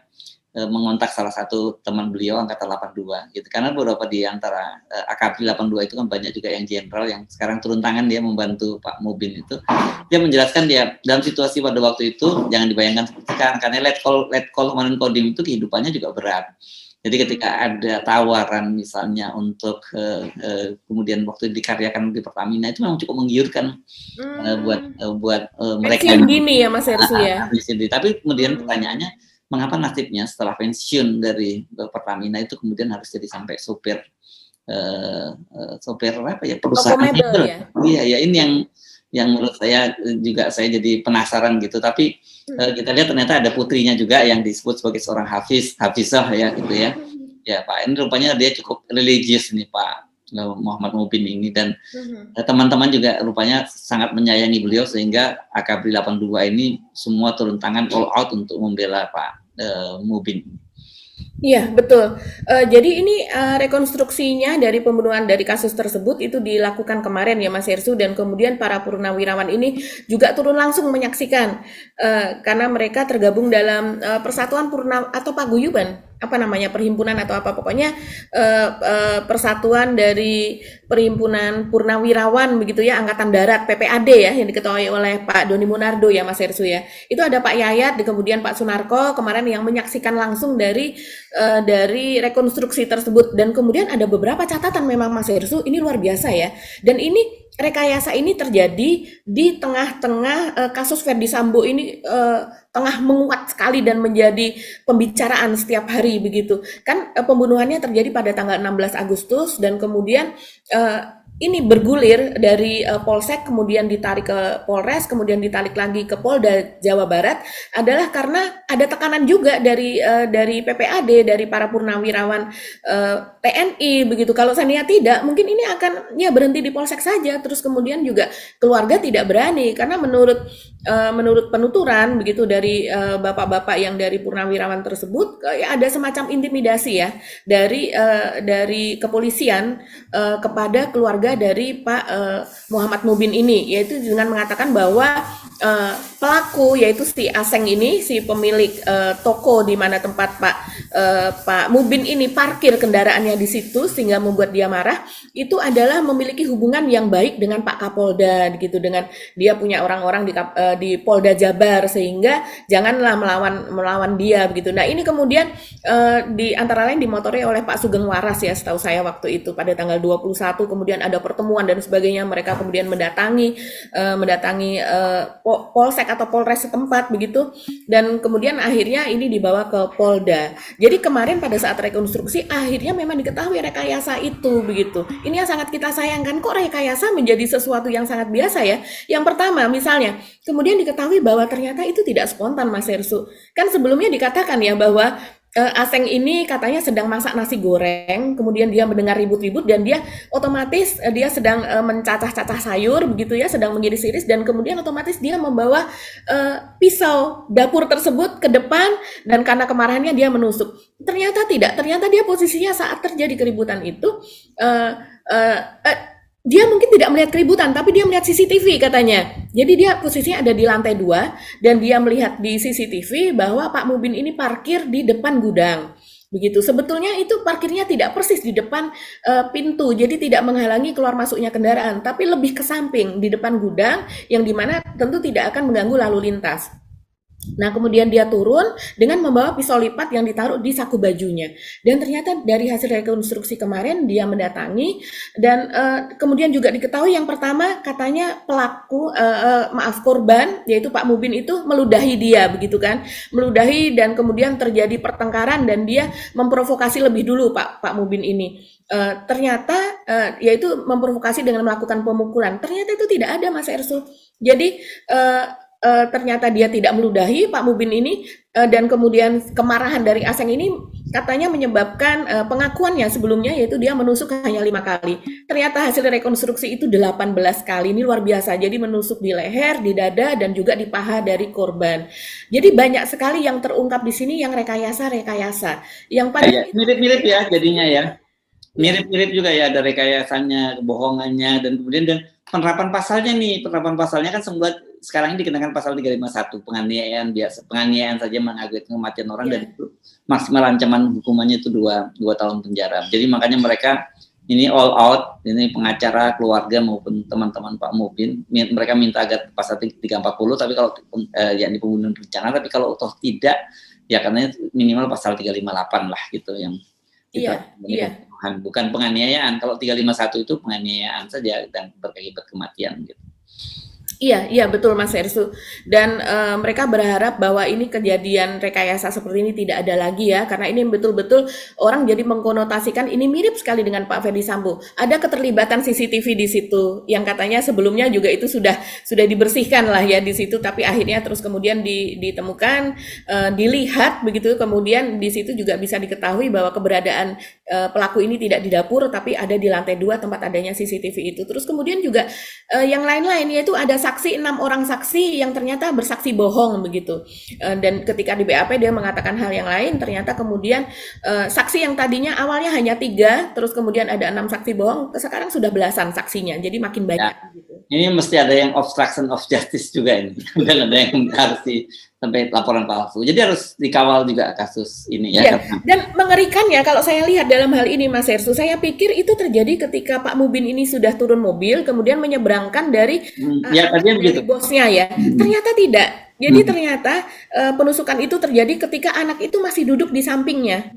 mengontak salah satu teman beliau angkatan 82 gitu, karena beberapa di antara AKP 82 itu kan banyak juga yang jenderal yang sekarang turun tangan dia membantu Pak Mubin itu. Dia menjelaskan dia dalam situasi pada waktu itu jangan dibayangkan seperti sekarang, karena letkol komandan Kodim itu kehidupannya juga berat. Jadi ketika ada tawaran misalnya untuk kemudian waktu dikaryakan di Pertamina, itu memang cukup menggiurkan buat mereka. Pensiun dini ya Mas Hersu ya. Tapi kemudian pertanyaannya, mengapa nasibnya setelah pensiun dari Pertamina itu kemudian harus jadi sampai sopir apa ya, perusahaan itu ya? Iya, ini yang menurut saya juga saya jadi penasaran gitu. Tapi kita lihat ternyata ada putrinya juga yang disebut sebagai seorang hafizah ya gitu ya. Ya Pak, ini rupanya dia cukup religius nih Pak Muhammad Mubin ini, dan teman-teman juga rupanya sangat menyayangi beliau sehingga AKABRI 82 ini semua turun tangan all out untuk membela Pak Mubin. Iya, betul. Jadi ini rekonstruksinya dari pembunuhan dari kasus tersebut itu dilakukan kemarin ya Mas Hersu, dan kemudian para purnawirawan ini juga turun langsung menyaksikan karena mereka tergabung dalam persatuan atau paguyuban, apa namanya, perhimpunan atau apa, pokoknya persatuan dari perhimpunan purnawirawan begitu ya, Angkatan Darat PPAD ya, yang diketuai oleh Pak Doni Munardo ya Mas Hersu ya. Itu ada Pak Yayat, kemudian Pak Sunarko kemarin yang menyaksikan langsung dari rekonstruksi tersebut, dan kemudian ada beberapa catatan memang Mas Hersu, ini luar biasa ya. Dan ini rekayasa ini terjadi di tengah-tengah kasus Ferdi Sambo ini tengah menguat sekali dan menjadi pembicaraan setiap hari begitu. Kan pembunuhannya terjadi pada tanggal 16 Agustus dan kemudian ini bergulir dari Polsek, kemudian ditarik ke Polres, kemudian ditarik lagi ke Polda Jawa Barat, adalah karena ada tekanan juga dari PPAD, dari para purnawirawan TNI begitu. Kalau seandainya tidak, mungkin ini akan ya berhenti di Polsek saja. Terus kemudian juga keluarga tidak berani karena menurut penuturan begitu dari bapak-bapak yang dari purnawirawan tersebut, ada semacam intimidasi ya dari kepolisian kepada keluarga dari Pak Muhammad Mubin ini, yaitu dengan mengatakan bahwa pelaku yaitu si Aseng ini, si pemilik toko di mana tempat Pak Mubin ini parkir kendaraannya di situ sehingga membuat dia marah, itu adalah memiliki hubungan yang baik dengan Pak Kapolda gitu, dengan dia punya orang-orang di Polda Jabar sehingga janganlah melawan dia begitu. Nah, ini kemudian di antara lain dimotori oleh Pak Sugeng Waras ya, setahu saya waktu itu pada tanggal 21 kemudian ada pertemuan dan sebagainya, mereka kemudian mendatangi Polsek atau Polres setempat begitu, dan kemudian akhirnya ini dibawa ke Polda. Jadi kemarin pada saat rekonstruksi akhirnya memang diketahui rekayasa itu begitu. Ini yang sangat kita sayangkan, kok rekayasa menjadi sesuatu yang sangat biasa ya. Yang pertama misalnya kemudian diketahui bahwa ternyata itu tidak spontan, Mas Hersu. Kan sebelumnya dikatakan ya bahwa Aseng ini katanya sedang masak nasi goreng, kemudian dia mendengar ribut-ribut dan dia otomatis dia sedang mencacah-cacah sayur begitu ya, sedang mengiris-iris, dan kemudian otomatis dia membawa pisau dapur tersebut ke depan dan karena kemarahannya dia menusuk. Ternyata tidak, ternyata dia posisinya saat terjadi keributan itu dia mungkin tidak melihat keributan, tapi dia melihat CCTV katanya. Jadi dia posisinya ada di lantai 2 dan dia melihat di CCTV bahwa Pak Mubin ini parkir di depan gudang. Begitu. Sebetulnya itu parkirnya tidak persis di depan pintu, jadi tidak menghalangi keluar masuknya kendaraan, tapi lebih ke samping di depan gudang yang dimana tentu tidak akan mengganggu lalu lintas. Nah, kemudian dia turun dengan membawa pisau lipat yang ditaruh di saku bajunya. Dan ternyata dari hasil rekonstruksi kemarin dia mendatangi dan kemudian juga diketahui yang pertama katanya pelaku korban yaitu Pak Mubin itu meludahi dia begitu kan. Meludahi dan kemudian terjadi pertengkaran dan dia memprovokasi lebih dulu Pak Mubin ini. Ternyata yaitu memprovokasi dengan melakukan pemukulan. Ternyata itu tidak ada, Mas Ersul. Jadi ternyata dia tidak meludahi Pak Mubin ini dan kemudian kemarahan dari Aseng ini katanya menyebabkan pengakuannya sebelumnya yaitu dia menusuk hanya 5 kali. Ternyata hasil rekonstruksi itu 18 kali. Ini luar biasa. Jadi menusuk di leher, di dada dan juga di paha dari korban. Jadi banyak sekali yang terungkap di sini yang rekayasa. Yang pada mirip-mirip ya jadinya ya. Mirip-mirip juga ya, ada rekayasanya, kebohongannya, dan kemudian dan penerapan pasalnya kan sekarang ini dikenakan pasal 351 penganiayaan biasa, penganiayaan saja mengakibatkan kematian orang dan itu maksimal ancaman hukumannya itu 2 tahun penjara. Jadi makanya mereka ini all out, ini pengacara keluarga maupun teman-teman Pak Mubin, mereka minta agar pasal 340 tapi kalau yakni pembunuhan berencana, tapi kalau toh tidak ya karena minimal pasal 358 lah gitu yang Iya. Bukan penganiayaan. Kalau 351 itu penganiayaan saja dan berakibat kematian gitu. Iya betul Mas Ersu. Dan mereka berharap bahwa ini kejadian rekayasa seperti ini tidak ada lagi ya, karena ini betul-betul orang jadi mengkonotasikan ini mirip sekali dengan Pak Ferdi Sambo. Ada keterlibatan CCTV di situ yang katanya sebelumnya juga itu sudah dibersihkan lah ya di situ, tapi akhirnya terus kemudian ditemukan, dilihat begitu, kemudian di situ juga bisa diketahui bahwa keberadaan pelaku ini tidak di dapur tapi ada di lantai 2 tempat adanya CCTV itu. Terus kemudian juga yang lain-lain yaitu ada 6 orang saksi yang ternyata bersaksi bohong begitu. Dan ketika di BAP dia mengatakan hal yang lain, ternyata kemudian saksi yang tadinya awalnya hanya 3, terus kemudian ada 6 saksi bohong, sekarang sudah belasan saksinya, jadi makin banyak. Ya, gitu. Ini mesti ada yang obstruction of justice juga ini, dan ada yang harus sampai laporan palsu. Jadi harus dikawal juga kasus ini ya. Dan mengerikan ya kalau saya lihat dalam hal ini Mas Hersu, saya pikir itu terjadi ketika Pak Mubin ini sudah turun mobil kemudian menyeberangkan dari bosnya ya. Ternyata tidak. Jadi ternyata penusukan itu terjadi ketika anak itu masih duduk di sampingnya.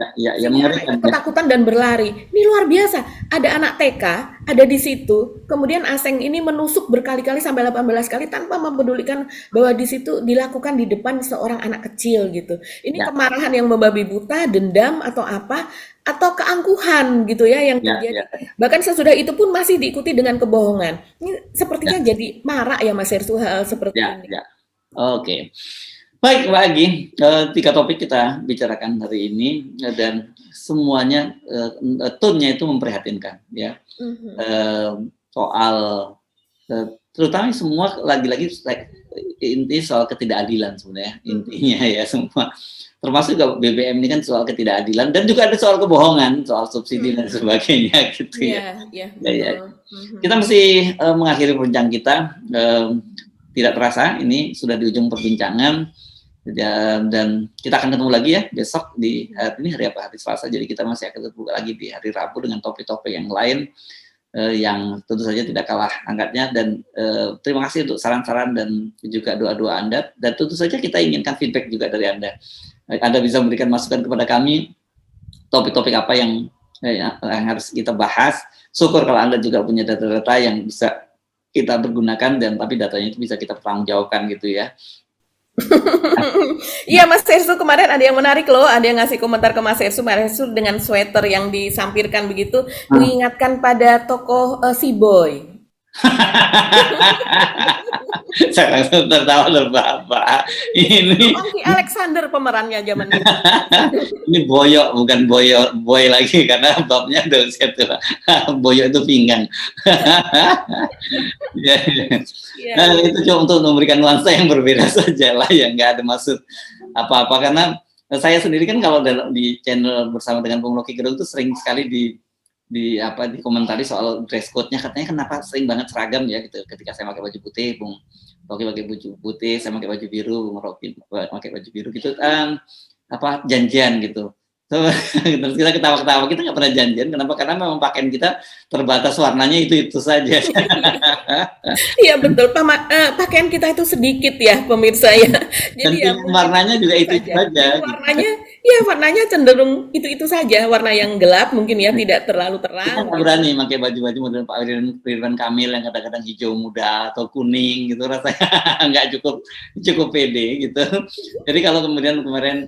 Mengerikan, ketakutan dan berlari. Ini luar biasa. Ada anak TK ada di situ. Kemudian Aseng ini menusuk berkali-kali sampai 18 kali tanpa mempedulikan bahwa di situ dilakukan di depan seorang anak kecil gitu. Ini kemarahan yang membabi buta, dendam atau apa, atau keangkuhan gitu ya yang terjadi. Bahkan sesudah itu pun masih diikuti dengan kebohongan. Ini sepertinya jadi marak ya Mas Hersu hal seperti ini. Oke. Baik Mbak Agi, 3 topik kita bicarakan hari ini dan semuanya tone-nya itu memprihatinkan ya. Soal terutama semua lagi-lagi inti soal ketidakadilan sebenarnya intinya ya semua. Termasuk juga BBM ini kan soal ketidakadilan dan juga ada soal kebohongan, soal subsidi dan sebagainya gitu ya. Kita mesti mengakhiri perbincangan kita. tidak terasa ini sudah di ujung perbincangan. Dan kita akan ketemu lagi ya besok di hari apa, hari Selasa, jadi kita masih akan ketemu lagi di hari Rabu dengan topik-topik yang lain yang tentu saja tidak kalah hangatnya. Dan terima kasih untuk saran-saran dan juga doa-doa Anda, dan tentu saja kita inginkan feedback juga dari Anda. Anda bisa memberikan masukan kepada kami topik-topik apa yang harus kita bahas. Syukur kalau Anda juga punya data-data yang bisa kita pergunakan, dan tapi datanya itu bisa kita pertanggungjawabkan gitu ya. Iya Mas Ersu, kemarin ada yang menarik loh, ada yang ngasih komentar ke Mas Ersu dengan sweater yang disampirkan begitu, mengingatkan pada tokoh si Boy. Saya langsung tertawa Bapak. Ini Ongki Alexander pemerannya zaman itu. Ini Boyo, bukan boy lagi, karena babnya udah usia tua. Boyo itu pinggang. Ya, nah, itu cuma untuk memberikan nuansa yang berbeda saja lah, yang nggak ada maksud apa-apa. Karena saya sendiri kan kalau di channel bersama dengan Bung Loki Gerung itu sering sekali dikomentari soal dress code-nya, katanya kenapa sering banget seragam ya gitu. Ketika saya pakai baju putih, Bung Rocky pakai baju putih, saya pakai baju biru, Bung Rocky pakai baju biru gitu, janjian gitu. Terus kita ketawa-ketawa, kita nggak pernah janjian. Kenapa? Karena memang pakaian kita terbatas, warnanya itu saja. Iya betul, pakaian kita itu sedikit ya pemirsa ya. Jadi dan warnanya juga itu saja. Warnanya cenderung itu saja, warna yang gelap mungkin ya, tidak terlalu terang. Kita nggak berani pakai baju-baju model Pak Ridwan Kamil yang kadang-kadang hijau muda atau kuning gitu, rasanya nggak cukup pede gitu. Jadi kalau kemudian kemarin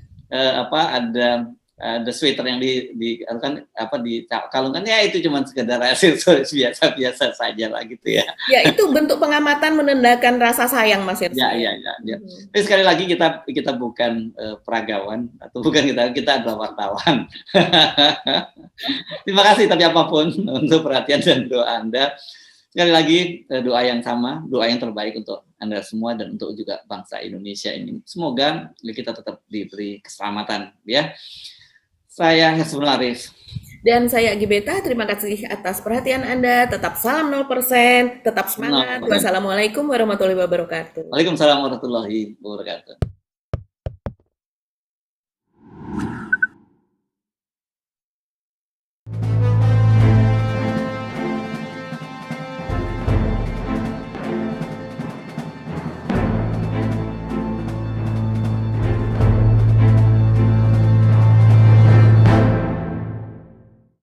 ada sweater yang dikalungkan, ya itu cuma sekedar aksesoris biasa saja lah gitu ya. Ya itu bentuk pengamatan menandakan rasa sayang Mas Ersu. Ya. Tapi sekali lagi kita bukan peragawan, atau bukan kita adalah wartawan. Terima kasih tapi apapun untuk perhatian dan doa Anda. Sekali lagi doa yang sama, doa yang terbaik untuk Anda semua dan untuk juga bangsa Indonesia ini. Semoga kita tetap diberi keselamatan ya. Saya Hesbun Arif. Dan saya Gibeta, terima kasih atas perhatian Anda. Tetap salam 0%, tetap semangat. Wassalamualaikum warahmatullahi wabarakatuh. Waalaikumsalam warahmatullahi wabarakatuh.